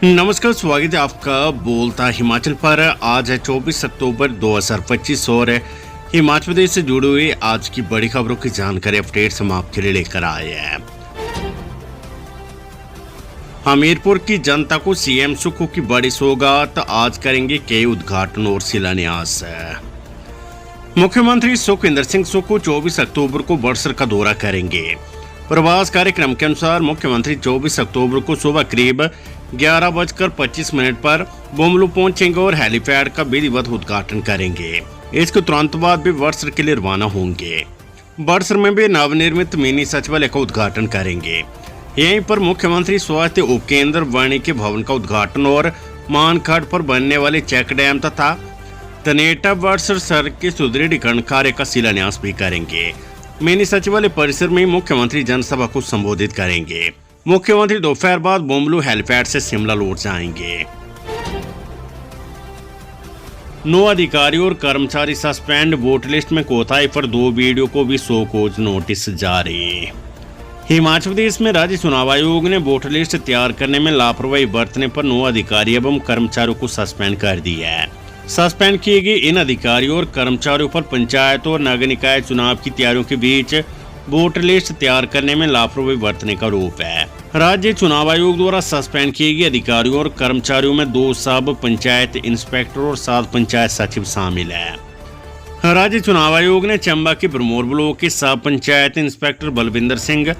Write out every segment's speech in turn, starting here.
नमस्कार, स्वागत है आपका बोलता हिमाचल पर। आज है 24 अक्टूबर 2025 और हिमाचल प्रदेश से जुड़ी हुई आज की बड़ी खबरों की जानकारी अपडेट्स हम आपके लिए लेकर आए हैं। हमीरपुर की जनता को सीएम सुक्खू की बड़ी सौगात, आज करेंगे कई उद्घाटन और शिलान्यास। मुख्यमंत्री सुखविंदर सिंह सुक्खू 24 अक्टूबर को बड़सर का दौरा करेंगे। प्रवास कार्यक्रम के अनुसार मुख्यमंत्री 24 अक्टूबर को सुबह करीब 11:25 पर बुमलू पहुंचेंगे और हेलीपैड का विधिवत उद्घाटन करेंगे। इसके तुरंत बाद भी बड़सर के लिए रवाना होंगे। बड़सर में भी नवनिर्मित मिनी सचिवालय का उद्घाटन करेंगे। यहीं पर मुख्यमंत्री स्वास्थ्य उपकेंद्र वाणिज्य भवन का उद्घाटन और मानखड़ पर बनने वाले चेक डैम तथा तनेटा बड़सर सड़क के सुदृढ़ीकरण कार्य का शिलान्यास भी करेंगे। मिनी सचिवालय परिसर में मुख्यमंत्री जनसभा को संबोधित करेंगे। मुख्यमंत्री दोपहर बाद बुमलू हेलीपैड से शिमला लौट जाएंगे। 9 अधिकारी और कर्मचारी सस्पेंड, वोट लिस्ट में कोताही पर 2 वीडियो को भी शो कॉज नोटिस जारी। हिमाचल प्रदेश में राज्य चुनाव आयोग ने वोटर लिस्ट तैयार करने में लापरवाही बरतने पर 9 अधिकारी एवं कर्मचारियों को सस्पेंड कर दिया है। सस्पेंड किए गए इन अधिकारियों और कर्मचारियों पर पंचायत और नगर निकाय चुनाव की तैयारियों के बीच वोटर लिस्ट तैयार करने में लापरवाही बरतने का आरोप है। राज्य चुनाव आयोग द्वारा सस्पेंड किए गए अधिकारियों और कर्मचारियों में 2 सब पंचायत इंस्पेक्टर और 7 पंचायत सचिव शामिल है। राज्य चुनाव आयोग ने चंबा के भरमौर ब्लॉक के सब पंचायत इंस्पेक्टर बलविंदर सिंह,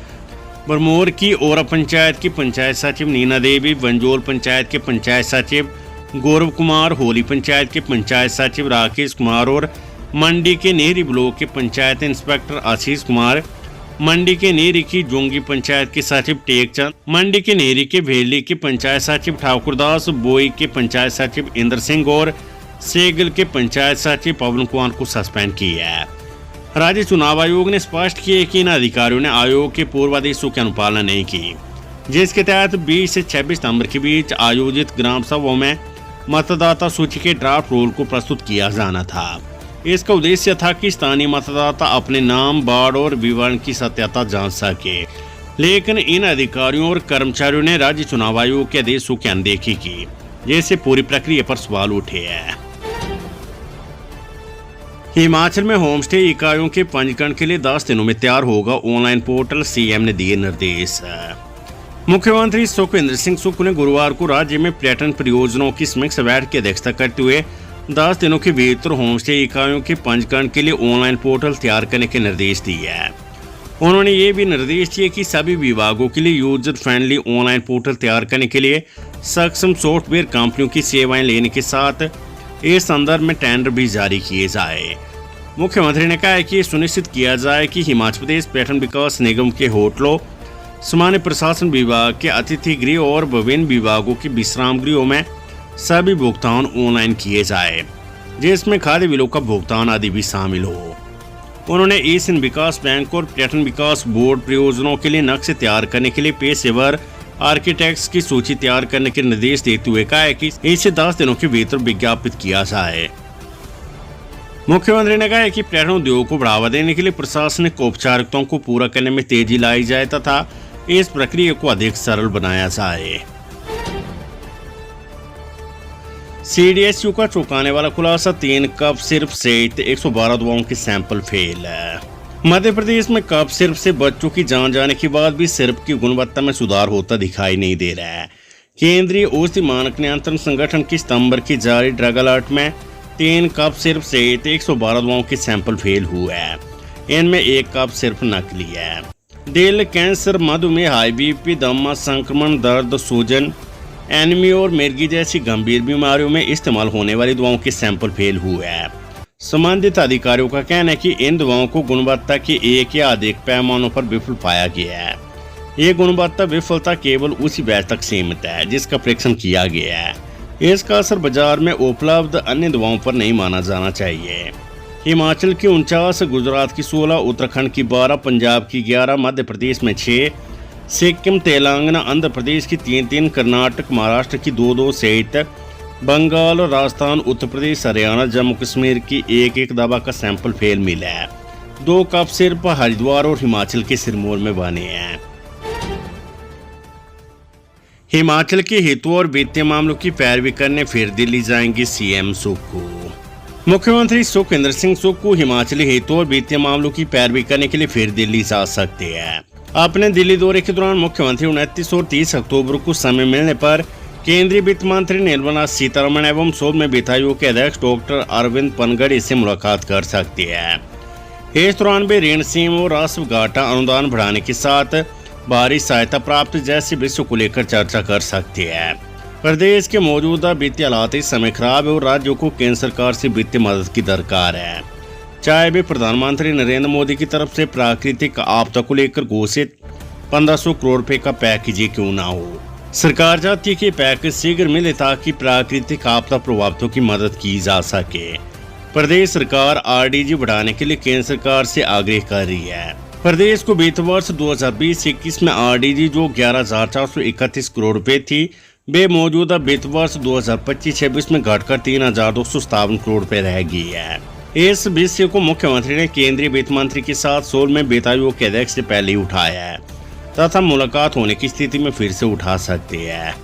भरमौर की ओरा पंचायत की पंचायत सचिव नीना देवी, वंजोल पंचायत के पंचायत सचिव गौरव कुमार, होली पंचायत के पंचायत सचिव राकेश कुमार और मंडी के नेहरी ब्लॉक के पंचायत इंस्पेक्टर आशीष कुमार, मंडी के नेहरी की जोंगी पंचायत के सचिव टेकचंद, मंडी के नेहरी के भेली के पंचायत सचिव ठाकुरदास, बोई के पंचायत सचिव इंद्र सिंह और सेगल के पंचायत सचिव पवन कुमार को सस्पेंड किया है। राज्य चुनाव आयोग ने स्पष्ट किया कि इन अधिकारियों ने आयोग के पूर्वादेशों की अनुपालना नहीं की, जिसके तहत 20 से 26 नवंबर के बीच आयोजित ग्राम सभाओं में मतदाता सूची के ड्राफ्ट रोल को प्रस्तुत किया जाना था। इसका उद्देश्य था कि स्थानीय मतदाता अपने नाम, वार्ड और विवरण की सत्यता जांच सके, लेकिन इन अधिकारियों और कर्मचारियों ने राज्य चुनाव आयोग के आदेशों की अनदेखी की, जिससे पूरी प्रक्रिया पर सवाल उठे हैं। हिमाचल में होम स्टे इकाइयों के पंजीकरण के लिए 10 दिनों में तैयार होगा ऑनलाइन पोर्टल, सीएम ने दिए निर्देश। मुख्यमंत्री सुखविंदर सिंह सुक्खू ने गुरुवार को राज्य में पर्यटन परियोजनाओं की समीक्षा बैठक की अध्यक्षता करते हुए 10 दिनों के भीतर होम स्टे इकाइयों के पंजीकरण के लिए ऑनलाइन पोर्टल तैयार करने के निर्देश दिए हैं। उन्होंने ये भी निर्देश दिए कि सभी विभागों के लिए यूजर फ्रेंडली ऑनलाइन पोर्टल तैयार करने के लिए सक्षम सॉफ्टवेयर कंपनियों की सेवाएं लेने के साथ इस संदर्भ में टेंडर भी जारी किए जाए। मुख्यमंत्री ने कहा है कि सुनिश्चित किया जाए कि हिमाचल प्रदेश पर्यटन विकास निगम के होटलों, सामान्य प्रशासन विभाग के अतिथि गृह और विभिन्न विभागों के विश्राम गृहों में सभी भुगतान ऑनलाइन किए जाए, जिसमें खाद्य बिलों का भुगतान आदि भी शामिल हो। उन्होंने एशियन विकास बैंक और पर्यटन विकास बोर्ड परियोजनाओं के लिए नक्शे तैयार करने के लिए पेशेवर आर्किटेक्ट्स की सूची तैयार करने के निर्देश देते हुए कहा है कि इसे 10 दिनों के भीतर विज्ञापित किया जाए। मुख्यमंत्री ने कहा है कि पर्यटन उद्योग को बढ़ावा देने के लिए प्रशासनिक औपचारिकताओं को पूरा करने में तेजी लाई जाए तथा इस प्रक्रिया को अधिक सरल बनाया जाए। सीडीएसयू का चौंकाने वाला खुलासा, 3 कप सिर्फ सहित 112 दवाओं के सैंपल फेल। मध्य प्रदेश में कप सिर्फ से बच्चों की जान जाने के बाद भी सिर्फ की गुणवत्ता में सुधार होता दिखाई नहीं दे रहा है। केंद्रीय औषधि मानक नियंत्रण संगठन की सितंबर की जारी ड्रग अलर्ट में 3 कप सिर्फ सहित 112 दवाओं के सैंपल फेल हुए हैं। इनमें 1 कप सिर्फ नकली है। दिल, कैंसर, मधुमेह, हाई बीपी, दमा, संक्रमण, दर्द, सूजन, एनीमिया और मिर्गी जैसी गंभीर बीमारियों में इस्तेमाल होने वाली दवाओं के सैंपल फेल हुए हैं। संबंधित अधिकारियों का कहना है कि इन दवाओं को गुणवत्ता के एक या अधिक पैमानों पर विफल पाया गया है। ये गुणवत्ता विफलता केवल उसी बैच तक सीमित है जिसका परीक्षण किया गया है। इसका असर बाजार में उपलब्ध अन्य दवाओं पर नहीं माना जाना चाहिए। हिमाचल की 49, गुजरात की 16, उत्तराखंड की 12, पंजाब की 11, मध्य प्रदेश में 6, सिक्किम, तेलंगाना, आंध्र प्रदेश की 3-3, कर्नाटक, महाराष्ट्र की 2-2 सहित बंगाल, राजस्थान, उत्तर प्रदेश, हरियाणा, जम्मू कश्मीर की 1-1 दवा का सैंपल फेल मिला है। 2 कप सिर्फ हरिद्वार और हिमाचल के सिरमौर में बने हैं। हिमाचल के हितों और वित्तीय मामलों की पैरवी करने फिर दिल्ली जाएंगे सीएम सुक्खू। मुख्यमंत्री सुखविंदर सिंह सुक्खू हिमाचली हितों और वित्तीय मामलों की पैरवी करने के लिए फिर दिल्ली जा सकते हैं। अपने दिल्ली दौरे के दौरान मुख्यमंत्री 29 और 30 अक्टूबर को समय मिलने पर केंद्रीय वित्त मंत्री निर्मला सीतारमण एवं सौम्य वित्त आयोग के अध्यक्ष डॉक्टर अरविंद पनगड़ी से मुलाकात कर सकते हैं। इस दौरान वे ऋण सीमा और राष्ट्र घाटा अनुदान बढ़ाने के साथ बाहरी सहायता प्राप्त जैसे विषयों को लेकर चर्चा कर सकते हैं। प्रदेश के मौजूदा वित्तीय हालात इस समय खराब है और राज्यों को केंद्र सरकार से वित्तीय मदद की दरकार है, चाहे वे प्रधानमंत्री नरेंद्र मोदी की तरफ से प्राकृतिक आपदा को लेकर घोषित 1500 करोड़ रुपए का पैकेज ही क्यों ना हो। सरकार चाहती है कि पैकेज शीघ्र मिले ताकि प्राकृतिक आपदा प्रभावितों की मदद की जा सके। प्रदेश सरकार आरडीजी बढ़ाने के लिए केंद्र सरकार से आग्रह कर रही है। प्रदेश को वित्त वर्ष 2020-21 में आरडीजी जो 11,431 करोड़ रुपए थी, वे मौजूदा वित्त वर्ष 2025-26 में घटकर 3,257 करोड़ रुपए रह गई है। इस विषय को मुख्यमंत्री ने केंद्रीय वित्त मंत्री के साथ 16वें वित्त आयोग के अध्यक्ष से पहले ही उठाया है तथा मुलाकात होने की स्थिति में फिर से उठा सकते हैं।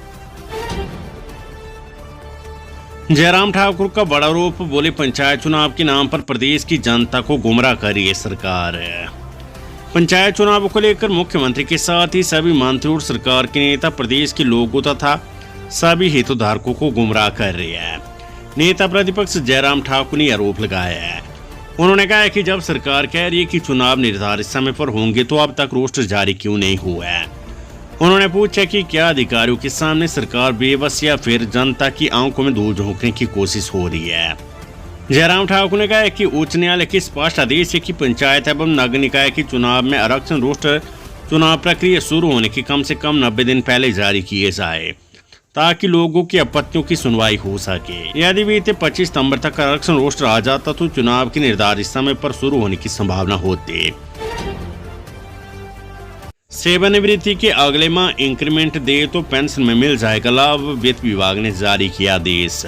जयराम ठाकुर का बड़ा आरोप, बोले पंचायत चुनाव के नाम पर प्रदेश की जनता को गुमराह कर रही है सरकार। पंचायत चुनाव को लेकर मुख्यमंत्री के साथ ही सभी मंत्री और सरकार के नेता प्रदेश के लोगों तथा सभी हितधारकों को गुमराह कर रहे हैं। नेता प्रतिपक्ष जयराम ठाकुर ने आरोप लगाया है। उन्होंने कहा है कि जब सरकार कह रही है कि चुनाव निर्धारित समय पर होंगे तो अब तक रोस्टर जारी क्यों नहीं हुआ है। उन्होंने पूछा कि क्या अधिकारियों के सामने सरकार बेबस या फिर जनता की आंखों में धूल झोंकने की कोशिश हो रही है। जयराम ठाकुर ने कहा कि उच्च न्यायालय के स्पष्ट आदेश है कि पंचायत एवं नगर निकाय के चुनाव में आरक्षण रोस्टर चुनाव प्रक्रिया शुरू होने के कम से कम 90 दिन पहले जारी किए जाए ताकि लोगों की आपत्तियों की सुनवाई हो सके। यदि बीते 25 सितंबर तक आरक्षण रोस्टर आ जाता तो चुनाव के निर्धारित समय पर शुरू होने की संभावना होती। सेवानिवृत्ति के अगले माह इंक्रीमेंट दे तो पेंशन में मिल जाएगा लाभ, वित्त विभाग ने जारी किया आदेश।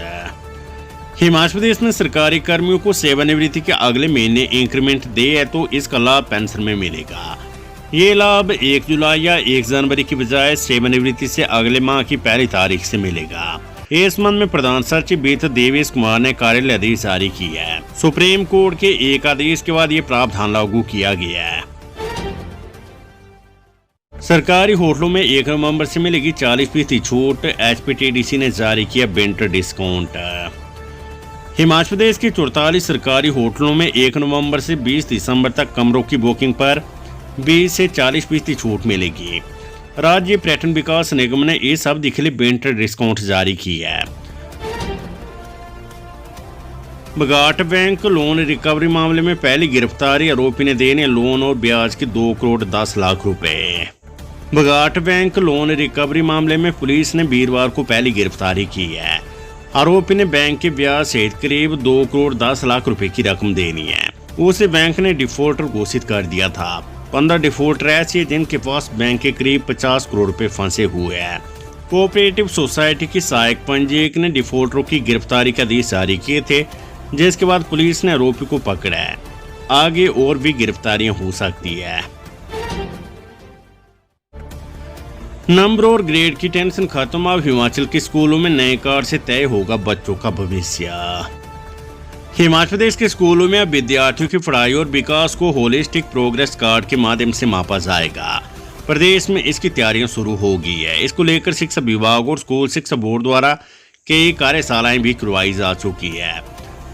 हिमाचल प्रदेश में सरकारी कर्मियों को सेवानिवृत्ति के अगले महीने इंक्रीमेंट दे तो इसका लाभ पेंशन में मिलेगा। ये लाभ 1 जुलाई या 1 जनवरी की बजाय सेवानिवृत्ति से अगले माह की पहली तारीख से मिलेगा। इस संबंध में प्रधान सचिव वित्त देवेश कुमार ने कार्यालय आदेश जारी किया है। सुप्रीम कोर्ट के एक आदेश के बाद ये प्रावधान लागू किया गया है। सरकारी होटलों में 1 नवंबर से मिलेगी 40% छूट, एचपीटीडीसी ने जारी किया विंटर डिस्काउंट। हिमाचल प्रदेश के 44 सरकारी होटलों में 1 नवंबर से 20 दिसंबर तक कमरों की बुकिंग पर 20 से 40% छूट मिलेगी। राज्य पर्यटन विकास निगम ने इस अवधि के लिए विंटर डिस्काउंट जारी किया है। बघाट बैंक लोन रिकवरी मामले में पहली गिरफ्तारी, आरोपी ने देने लोन और ब्याज के 2 करोड़ 10 लाख रुपए। बघाट बैंक लोन रिकवरी मामले में पुलिस ने वीरवार को पहली गिरफ्तारी की है। आरोपी ने बैंक के ब्याज सहित करीब 2 करोड़ 10 लाख रुपए की रकम देनी है। उसे बैंक ने डिफॉल्टर घोषित कर दिया था। 15 डिफॉल्टर ऐसे जिनके पास बैंक के करीब 50 करोड़ रुपए फंसे हुए हैं। कोऑपरेटिव सोसाइटी की सहायक पंजीयक ने डिफॉल्टरों की गिरफ्तारी का आदेश जारी किए थे, जिसके बाद पुलिस ने आरोपी को पकड़ा है। आगे और भी गिरफ्तारियां हो सकती है। नंबर और ग्रेड की टेंशन खत्म, अब हिमाचल के स्कूलों में नए कार्ड से तय होगा बच्चों का भविष्य। हिमाचल प्रदेश के स्कूलों में अब विद्यार्थियों की पढ़ाई और विकास को होलिस्टिक प्रोग्रेस कार्ड के माध्यम से मापा जाएगा। प्रदेश में इसकी तैयारियां शुरू हो गई है। इसको लेकर शिक्षा विभाग और स्कूल शिक्षा बोर्ड द्वारा कई कार्यशालाएं भी करवाई जा चुकी है,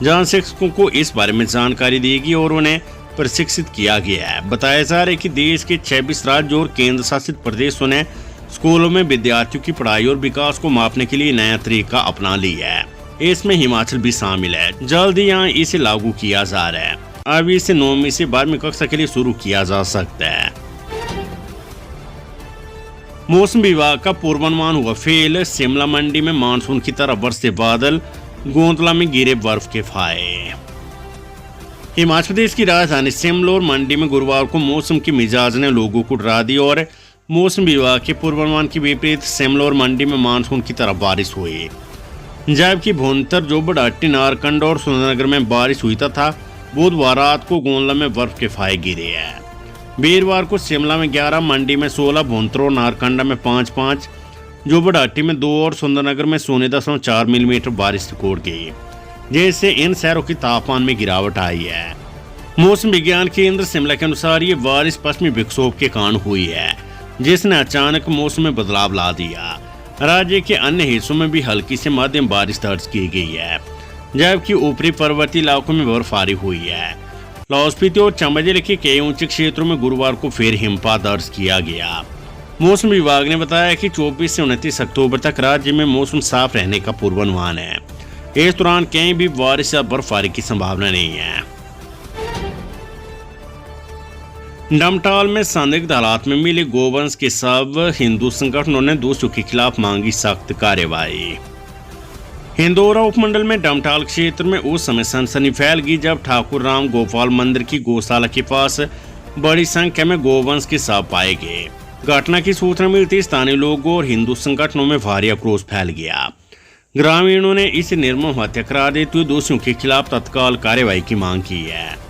जहां शिक्षकों को इस बारे में जानकारी दी गई और उन्हें प्रशिक्षित किया गया है। बताया जा रहा है कि देश के 26 राज्यों और केंद्र शासित प्रदेशों ने स्कूलों में विद्यार्थियों की पढ़ाई और विकास को मापने के लिए नया तरीका अपना लिया है। इसमें हिमाचल भी शामिल है। जल्द ही यहाँ इसे लागू किया जा रहा है। अब इसे 9वीं से 12वीं कक्षा के लिए शुरू किया जा सकता है। मौसम विभाग का पूर्वानुमान हुआ फेल, शिमला मंडी में मानसून की तरह बरसे बादल, गोंदला में गिरे बर्फ के फाहे। हिमाचल प्रदेश की राजधानी शिमला और मंडी में गुरुवार को मौसम के मिजाज ने लोगों को डरा दी और मौसम विभाग के पूर्वानुमान के विपरीत शिमला और मंडी में मानसून की तरह बारिश हुई, जबकि भुंतर, जोबड़हट्टी, नारकंड और सुंदरनगर में बारिश हुई तथा बुधवार रात को गोंदला में बर्फ के फाहे गिरे हैं। वीरवार को शिमला में 11, मंडी में 16, भुंतर और नारकंडा में 5-5, जो बुढ़ाटी में 2 और सुंदरनगर में 0.4 मिलीमीटर बारिश रिकॉर्ड की, जिससे इन शहरों की तापमान में गिरावट आई है। मौसम विज्ञान केंद्र शिमला के अनुसार ये बारिश पश्चिमी विक्षोभ के कारण हुई है, जिसने अचानक मौसम में बदलाव ला दिया। राज्य के अन्य हिस्सों में भी हल्की से मध्यम बारिश दर्ज की गई है, जबकि ऊपरी पर्वतीय इलाकों में बर्फबारी हुई है। लाहौल स्पीति और चंबा जिले के कई ऊंचे क्षेत्रों में गुरुवार को फिर हिमपात दर्ज किया गया। मौसम विभाग ने बताया कि 24 से 29 अक्टूबर तक राज्य में मौसम साफ रहने का पूर्वानुमान है। इस दौरान कहीं भी बारिश या बर्फबारी की संभावना नहीं है। डमटाल में संदिग्ध हालात में मिले गोवंश के शव, हिंदू संगठनों ने दोषियों के खिलाफ मांगी सख्त कार्रवाई। हिंदौरा उपमंडल में डमटाल क्षेत्र में उस समय सनसनी फैल गई जब ठाकुर राम गोपाल मंदिर की गौशाला के पास बड़ी संख्या में गोवंश के शव पाए गए। घटना की सूचना मिलती स्थानीय लोगों और हिंदू संगठनों में भारी आक्रोश फैल गया। ग्रामीणों ने इसे निर्मम हत्या करार देते हुए दोषियों के खिलाफ तत्काल कार्रवाई की मांग की है।